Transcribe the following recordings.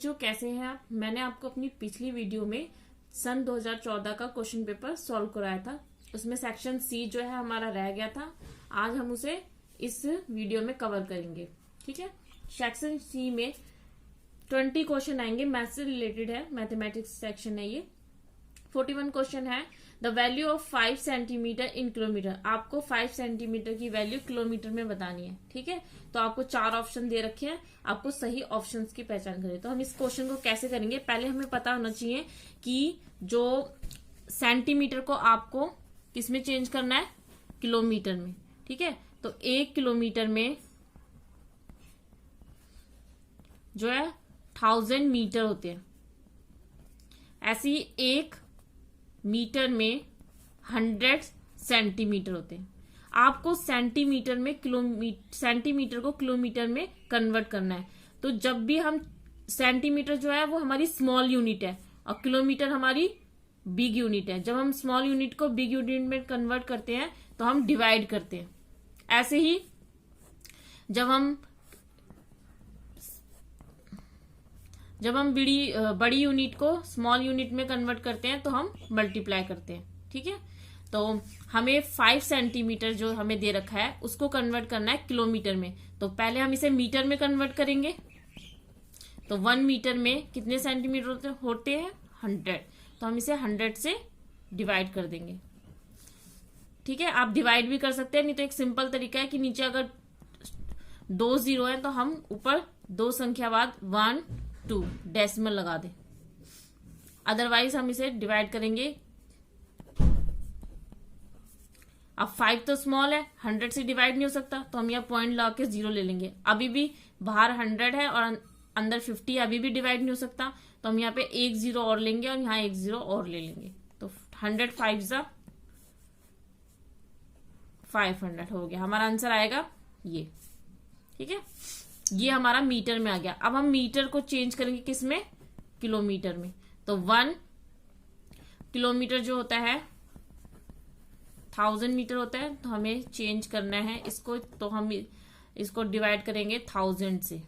बच्चों, कैसे हैं आप। मैंने आपको अपनी पिछली वीडियो में सन 2014 का क्वेश्चन पेपर सॉल्व कराया था। उसमें सेक्शन सी जो है हमारा रह गया था। आज हम उसे इस वीडियो में कवर करेंगे। ठीक है, सेक्शन सी में 20 क्वेश्चन आएंगे, मैथ से रिलेटेड है, मैथमेटिक्स सेक्शन है ये। 41 क्वेश्चन है। The value of 5 centimetre in kilometre. आपको 5 सेंटीमीटर की वैल्यू किलोमीटर में बतानी है। ठीक है, तो आपको 4 ऑप्शन दे रखे हैं, आपको सही ऑप्शंस की पहचान करें। तो हम इस क्वेश्चन को कैसे करेंगे, पहले हमें पता होना चाहिए कि जो सेंटीमीटर को आपको किसमें चेंज करना है, किलोमीटर में। ठीक है, तो 1 किलोमीटर में जो है 1000 मीटर होते हैं। ऐसे ही 1 मीटर में 100 सेंटीमीटर होते हैं। आपको सेंटीमीटर को किलोमीटर में कन्वर्ट करना है। तो जब भी हम सेंटीमीटर जो है वो हमारी स्मॉल यूनिट है और किलोमीटर हमारी बिग यूनिट है। जब हम स्मॉल यूनिट को बिग यूनिट में कन्वर्ट करते हैं तो हम डिवाइड करते हैं। ऐसे ही जब हम बड़ी यूनिट को स्मॉल यूनिट में कन्वर्ट करते हैं तो हम मल्टीप्लाई करते हैं। ठीक है, तो हमें 5 सेंटीमीटर जो हमें दे रखा है उसको कन्वर्ट करना है किलोमीटर में। तो पहले हम इसे मीटर में कन्वर्ट करेंगे। तो 1 मीटर में कितने सेंटीमीटर होते हैं, 100। तो हम इसे 100 से डिवाइड कर देंगे। ठीक है, आप डिवाइड भी कर सकते हैं, नहीं तो एक सिंपल तरीका है कि नीचे अगर 2 0 है तो हम ऊपर 2 संख्या बाद 1 2 डेसिमल लगा दें। अदरवाइज हम इसे डिवाइड करेंगे। अब 5 तो स्मॉल है, 100 से डिवाइड नहीं हो सकता, तो हम यहाँ पॉइंट लगा के 0 ले लेंगे। अभी भी बाहर 100 है और अंदर 50, अभी भी डिवाइड नहीं हो सकता, तो हम यहाँ पे 1 0 और लेंगे और यहाँ 1 0 और ले लेंगे। तो 100 5 500 हो गया। हमारा आंसर आएगा ये। ठीक है, ये हमारा मीटर में आ गया। अब हम मीटर को चेंज करेंगे किसमें, किलोमीटर में। तो 1 किलोमीटर जो होता है 1000 मीटर होता है। तो हमें चेंज करना है इसको, तो हम इसको डिवाइड करेंगे 1000 से।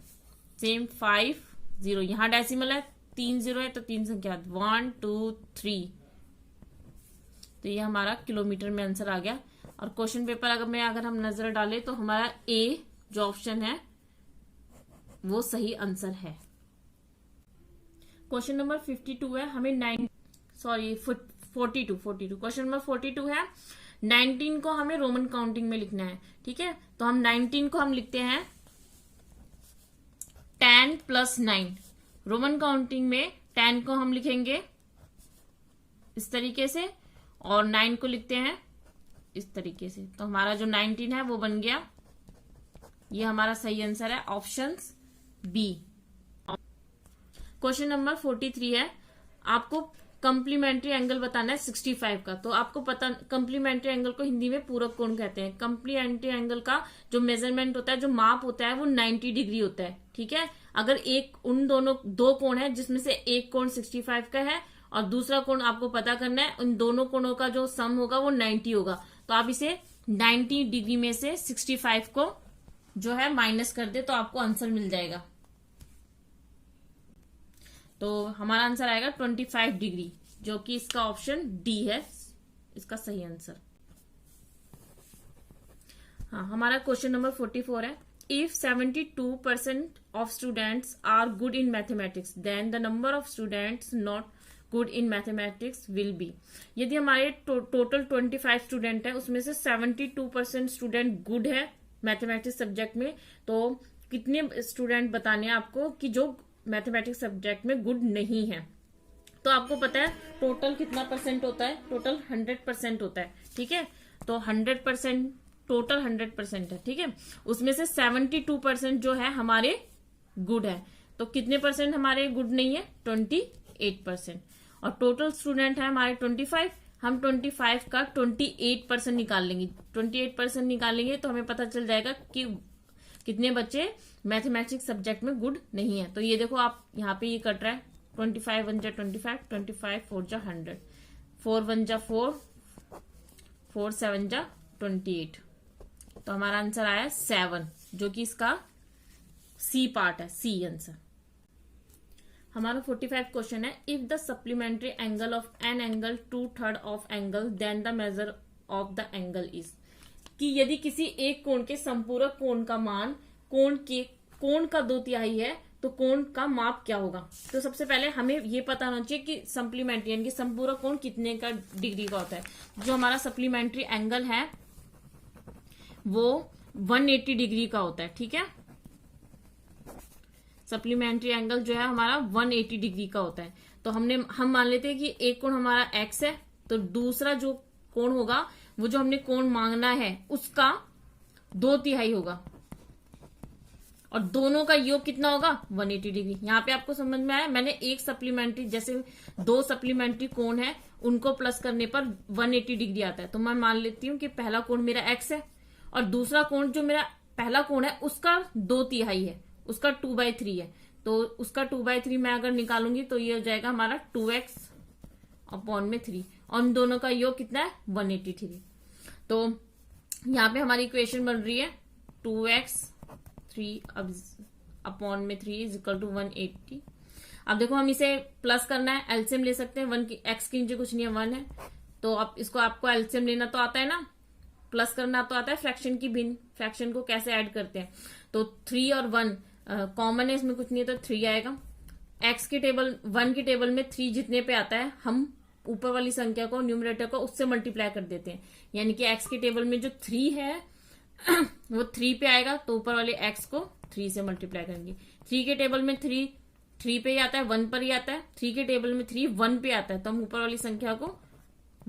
सेम 5 0, यहां डेसिमल है, 3 0 है तो 3 संख्या 1 2 3। तो ये हमारा किलोमीटर में आंसर आ गया। और क्वेश्चन पेपर अगर हम नजर डालें तो हमारा ए जो ऑप्शन है वो सही आंसर है। क्वेश्चन नंबर 52 है। हमें 42 क्वेश्चन नंबर 42 है। 19 को हमें रोमन काउंटिंग में लिखना है। ठीक है, तो हम 19 को हम लिखते हैं 10 + 9। रोमन काउंटिंग में 10 को हम लिखेंगे इस तरीके से और 9 को लिखते हैं इस तरीके से। तो हमारा जो 19 है वो बन गया। ये हमारा सही आंसर है, ऑप्शन बी। क्वेश्चन नंबर 43 है। आपको कंप्लीमेंट्री एंगल बताना है 65 का। तो आपको पता, कंप्लीमेंट्री एंगल को हिंदी में पूरक कोण कहते हैं। कंप्लीमेंट्री एंगल का जो मेजरमेंट होता है, जो माप होता है, वो 90 डिग्री होता है। ठीक है, अगर दो कोण है जिसमें से एक कोण 65 का है और दूसरा कोण आपको पता करना है, उन दोनों कोणों का जो सम होगा वो 90 होगा। तो आप इसे 90 डिग्री में से 65 को जो है माइनस कर दे तो आपको आंसर मिल जाएगा। तो हमारा आंसर आएगा 25 डिग्री, जो कि इसका ऑप्शन डी है इसका सही आंसर। हाँ, हमारा क्वेश्चन नंबर 44 है। If 72% of students are good in mathematics then the number of students not good in mathematics will be. यदि हमारे टोटल 25 स्टूडेंट है उसमें से 72% स्टूडेंट गुड है मैथमेटिक्स सब्जेक्ट में, तो कितने स्टूडेंट बताने हैं आपको कि जो मैथमेटिक्स सब्जेक्ट में गुड नहीं है। तो आपको पता है टोटल कितना परसेंट होता है, टोटल 100% होता है। ठीक है, तो 100% टोटल 100% है। ठीक है, उसमें से 72% जो है हमारे गुड है। तो कितने परसेंट हमारे गुड नहीं है, 28%। और टोटल स्टूडेंट है हमारे 25, हम 25 का 28% निकाल लेंगे। 28% निकालेंगे तो हमें पता चल जाएगा कि कितने बच्चे मैथमेटिक्स सब्जेक्ट में गुड नहीं है। तो ये देखो, आप यहाँ पे ये कट रहा है, 25 1 जा 25, 25 4 जा 100, 4 1 जा 4, 4 7 जा 28। तो हमारा आंसर आया 7, जो कि इसका सी पार्ट है, सी आंसर। हमारा 45 क्वेश्चन है, if the supplementary angle of an angle 2/3 of angle then the measure of the angle is, कि यदि किसी एक कोण के संपूरक कोण का मान कोण का 2/3 है तो कोण का माप क्या होगा। तो सबसे पहले हमें ये पता होना चाहिए कि सप्लीमेंट्री यानी कि संपूरक कोण कितने का डिग्री का होता है। जो हमारा सप्लीमेंट्री एंगल है वो 180 डिग्री का होता है, ठीक है। सप्लीमेंट्री एंगल जो है हमारा 180 डिग्री का होता है। तो हम मान लेते हैं कि एक कोण हमारा x है, तो दूसरा जो कोण होगा वो जो हमने कोण मांगना है उसका 2/3 होगा, और दोनों का योग कितना होगा 180 डिग्री। यहाँ पे आपको समझ में आया, मैंने एक सप्लीमेंट्री, जैसे 2 सप्लीमेंट्री कोण है उनको प्लस करने पर 180 डिग्री आता है। तो मैं मान लेती हूँ कि पहला कोण मेरा x है और दूसरा कोण जो मेरा पहला कोण है उसका 2/3 है, उसका 2/3 है। तो उसका 2/3 मैं अगर निकालूंगी तो ये हो जाएगा हमारा 2x/3, और उन दोनों का योग कितना है 183। तो यहाँ पे हमारी इक्वेशन बन रही है 2x/3 इज इक्वल टू 180। अब देखो हम इसे प्लस करना है, एलसीएम ले सकते हैं। 1 की x के नीचे कुछ नहीं है, 1 है, तो अब इसको आपको एलसीएम लेना तो आता है ना, प्लस करना तो आता है। फ्रैक्शन की भिन्न फ्रैक्शन को कैसे ऐड करते हैं, तो 3 और 1 कॉमन है, इसमें कुछ नहीं है तो 3 आएगा। x के टेबल 1 के टेबल में 3 जितने पे आता है हम ऊपर वाली संख्या को न्यूमरेटर को उससे मल्टीप्लाई कर देते हैं, यानी कि x के टेबल में जो 3 है वो 3 पे आएगा, तो ऊपर वाले x को 3 से मल्टीप्लाई करेंगे। 3 के टेबल में 3 पे ही आता है, 1 पर ही आता है। 3 के टेबल में 3 1 पे आता है, तो हम ऊपर वाली संख्या को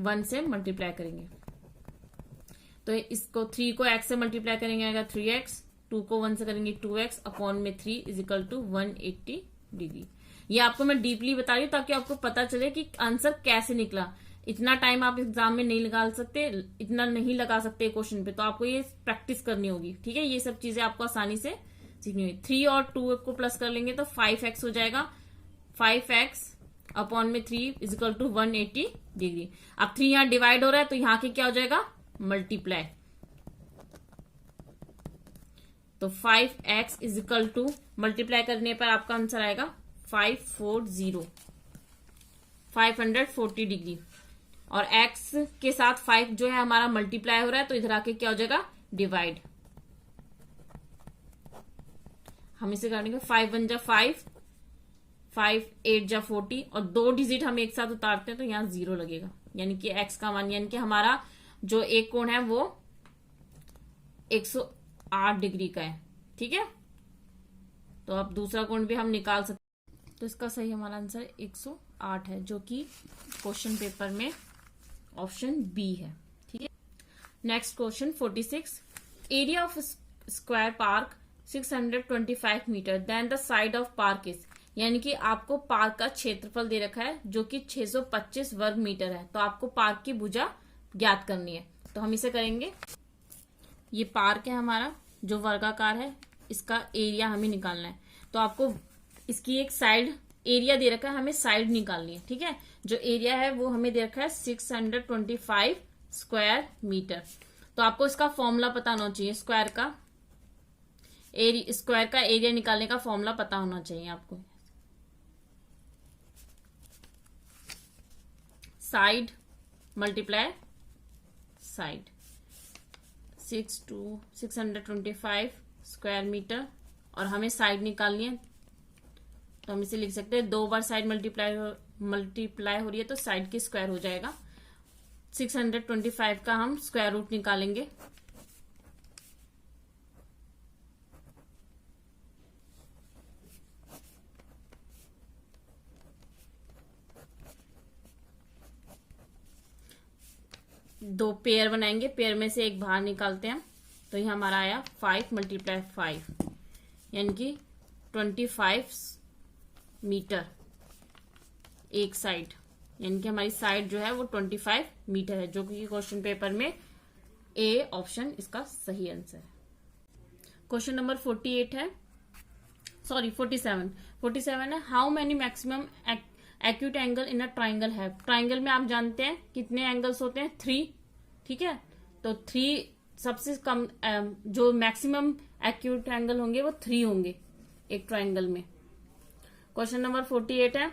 1 से मल्टीप्लाई करेंगे। तो इसको 3 को x से मल्टीप्लाई करेंगे आएगा 3x, 2 को 1 से करेंगे 2x/3 is equal to 180 degree. ये आपको मैं डीपली बता रही हूँ ताकि आपको पता चले कि आंसर कैसे निकला। इतना टाइम आप एग्जाम में नहीं निकाल सकते, इतना नहीं लगा सकते क्वेश्चन पे, तो आपको ये प्रैक्टिस करनी होगी, ठीक है। ये सब चीजें आपको आसानी से सीखनी होगी। 3 और 2 को प्लस कर लेंगे तो 5x हो जाएगा, 5x/3 is equal to 180 degree. अब 3 यहाँ डिवाइड हो रहा है तो यहाँ के क्या हो जाएगा मल्टीप्लाई, तो 5x is equal to multiply करने पर आपका आंसर आएगा 540 डिग्री, और x के साथ 5 जो है हमारा मल्टीप्लाई हो रहा है तो इधर आके क्या हो जाएगा डिवाइड। हम इसे करेंगे 5 1 जा 5, 5 8 जा 40, और 2 डिजिट हम एक साथ उतारते हैं तो यहाँ 0 लगेगा, यानी कि x का मान, यानी कि हमारा जो एक कोण है वो 108 डिग्री का है, ठीक है। तो अब दूसरा कोण भी हम निकाल सकते हैं, तो इसका सही हमारा आंसर 108 है, जो कि क्वेश्चन पेपर में ऑप्शन बी है, ठीक है। Next question 46, area of square park 625 metre then the side of park is, यानी कि आपको पार्क का क्षेत्रफल दे रखा है जो कि 625 वर्ग मीटर है, तो आपको पार्क की भुजा ज्ञात करनी है। तो हम इसे करेंगे, ये पार्क है हमारा जो वर्गाकार है, इसका एरिया हमें निकालना है। तो आपको इसकी एक साइड एरिया दे रखा है, हमें साइड निकालनी है, ठीक है। जो एरिया है वो हमें दे रखा है 625 स्क्वायर मीटर। तो आपको इसका फॉर्मूला पता होना चाहिए, स्क्वायर का एरिया निकालने का फॉर्मूला पता होना चाहिए आपको। Side multiply side, 625 square metre, और हमें साइड निकालनी है, तो हम इसे लिख सकते हैं 2 बार साइड मल्टीप्लाई हो रही है तो साइड की स्क्वायर हो जाएगा। 625 का हम स्क्वायर रूट निकालेंगे, दो पेयर बनाएंगे, पेयर में से एक बाहर निकालते हैं, तो ये हमारा आया 5 × 5 यानी कि 25 मीटर एक साइड, यानी कि हमारी साइड जो है वो 25 मीटर है, जो कि क्वेश्चन पेपर में ए ऑप्शन इसका सही आंसर है। क्वेश्चन नंबर 47 है, how many maximum acute angle in a triangle है। ट्राइंगल में आप जानते हैं कितने एंगल्स होते हैं, 3, ठीक है। तो 3 सबसे कम जो मैक्सिमम एक्यूट एंगल होंगे वो 3 होंगे एक ट्राइंगल में। क्वेश्चन नंबर 48 है,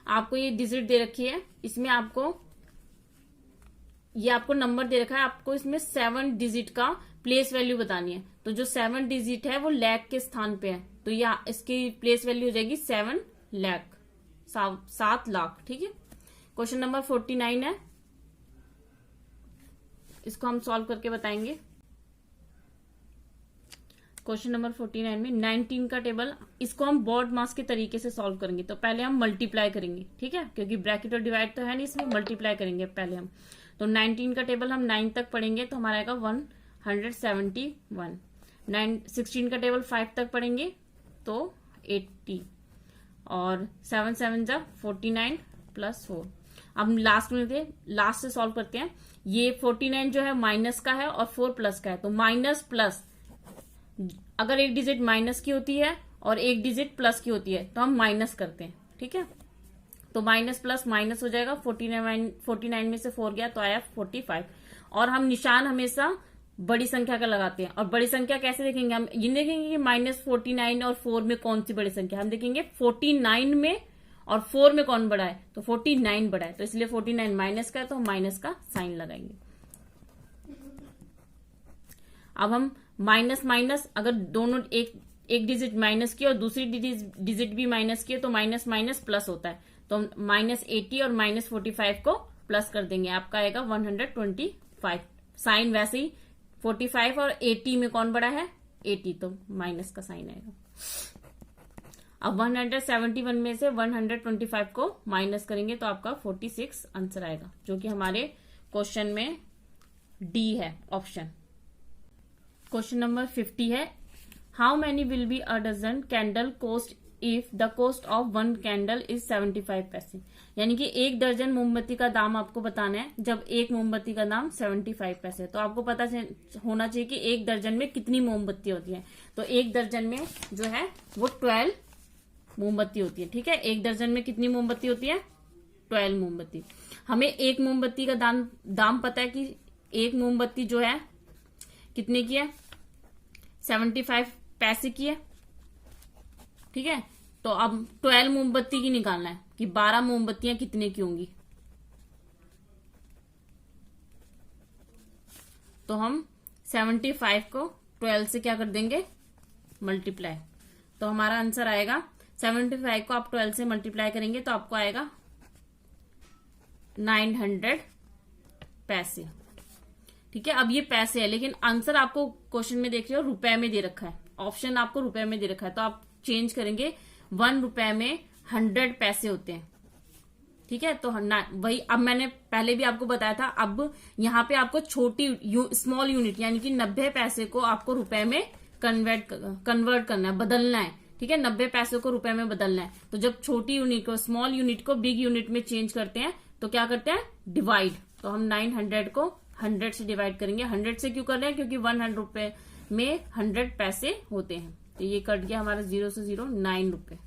आपको ये डिजिट दे रखी है, इसमें आपको नंबर दे रखा है, आपको इसमें 7 डिजिट का प्लेस वैल्यू बतानी है। तो जो 7 डिजिट है वो लाख के स्थान पे है, तो ये इसकी प्लेस वैल्यू हो जाएगी 7 लाख, 7 लाख। ठीक है। क्वेश्चन नंबर 49 है, इसको हम सॉल्व करके बताएंगे। क्वेश्चन नंबर 49 में 19 का टेबल, इसको हम बोर्ड मास के तरीके से सॉल्व करेंगे। तो पहले हम मल्टीप्लाई करेंगे, ठीक है, क्योंकि ब्रैकेट और डिवाइड तो है नहीं, इसमें मल्टीप्लाई करेंगे पहले हम। तो 19 का टेबल हम 9 तक पढ़ेंगे तो हमारा आएगा 171। 16 का टेबल 5 तक पढ़ेंगे तो 80, और 7 7 जा 49 प्लस 4। अब लास्ट से सॉल्व करते हैं। ये 49 जो है माइनस का है और 4 प्लस का है, तो माइनस प्लस, अगर एक डिजिट माइनस की होती है और एक डिजिट प्लस की होती है तो हम माइनस करते हैं। ठीक है, तो माइनस प्लस माइनस हो जाएगा। 49 में से 4 गया तो आया 45। और हम निशान हमेशा बड़ी संख्या का लगाते हैं। और बड़ी संख्या कैसे देखेंगे, हम ये देखेंगे कि -49 और 4 में कौन सी बड़ी संख्या, हम देखेंगे 49 में और 4 में कौन बड़ा है, तो 49 बड़ा है, तो इसलिए 49 माइनस का है तो हम माइनस का साइन लगाएंगे। अब हम माइनस माइनस, अगर दोनों एक डिजिट माइनस की और दूसरी डिजिट भी माइनस की है तो माइनस माइनस प्लस होता है, तो हम -80 और -45 को प्लस कर देंगे, आपका आएगा 125। साइन वैसे ही 45 और 80 में कौन बड़ा है, 80, तो माइनस का साइन आएगा। अब 171 में से 125 को माइनस करेंगे तो आपका 46 आंसर आएगा, जो कि हमारे क्वेश्चन में डी है ऑप्शन। क्वेश्चन नंबर 50 है, how many will be a dozen candle cost if the cost of 1 candle is 75 पैसे। यानी कि 1 दर्जन मोमबत्ती का दाम आपको बताना है जब एक मोमबत्ती का दाम 75 पैसे। तो आपको पता होना चाहिए कि 1 दर्जन में कितनी मोमबत्ती होती है। तो 1 दर्जन में जो है वो 12 मोमबत्ती होती है। ठीक है, 1 दर्जन में कितनी मोमबत्ती होती है, 12 मोमबत्ती। हमें एक मोमबत्ती का दाम पता है कि एक मोमबत्ती जो है कितने की है, 75 पैसे की है। ठीक है, तो अब 12 मोमबत्ती की निकालना है कि 12 मोमबत्तियां कितने की होंगी। तो हम 75 को 12 से क्या कर देंगे, मल्टीप्लाई। तो हमारा आंसर आएगा 75 को आप 12 से मल्टीप्लाई करेंगे तो आपको आएगा 900 पैसे। ठीक है, अब ये पैसे है, लेकिन आंसर आपको क्वेश्चन में देख रहे हो रुपए में दे रखा है, ऑप्शन आपको रुपए में दे रखा है, तो आप चेंज करेंगे 1 रुपए में 100 पैसे होते हैं। ठीक है, तो वही अब मैंने पहले भी आपको बताया था। अब यहाँ पे आपको छोटी स्मॉल यूनिट यानी कि 90 पैसे को आपको रुपए में कन्वर्ट करना है, बदलना है। ठीक है, 90 पैसे को रुपए में बदलना है। तो जब छोटी यूनिट को, स्मॉल यूनिट को बिग यूनिट में चेंज करते हैं तो क्या करते हैं, डिवाइड। तो हम 900 को 100 से डिवाइड करेंगे। 100 से क्यों कर रहे हैं, क्योंकि 100 रुपए में 100 पैसे होते हैं। तो ये कट गया हमारा 0 से 0, 9 रुपए।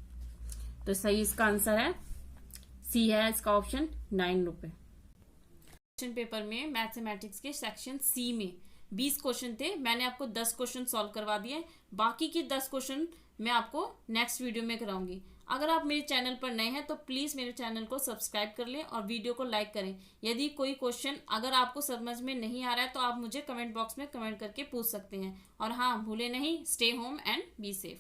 तो सही इसका आंसर है सी है इसका ऑप्शन, 9 रुपए। क्वेश्चन पेपर में मैथमेटिक्स के सेक्शन सी में 20 क्वेश्चन थे, मैंने आपको 10 क्वेश्चन सॉल्व करवा दिए। बाकी के 10 क्वेश्चन मैं आपको नेक्स्ट वीडियो में कराऊंगी। अगर आप मेरे चैनल पर नए हैं तो प्लीज मेरे चैनल को सब्सक्राइब कर लें और वीडियो को लाइक करें। यदि कोई क्वेश्चन अगर आपको समझ में नहीं आ रहा है तो आप मुझे कमेंट बॉक्स में कमेंट करके पूछ सकते हैं। और हाँ, भूले नहीं, stay home and be safe.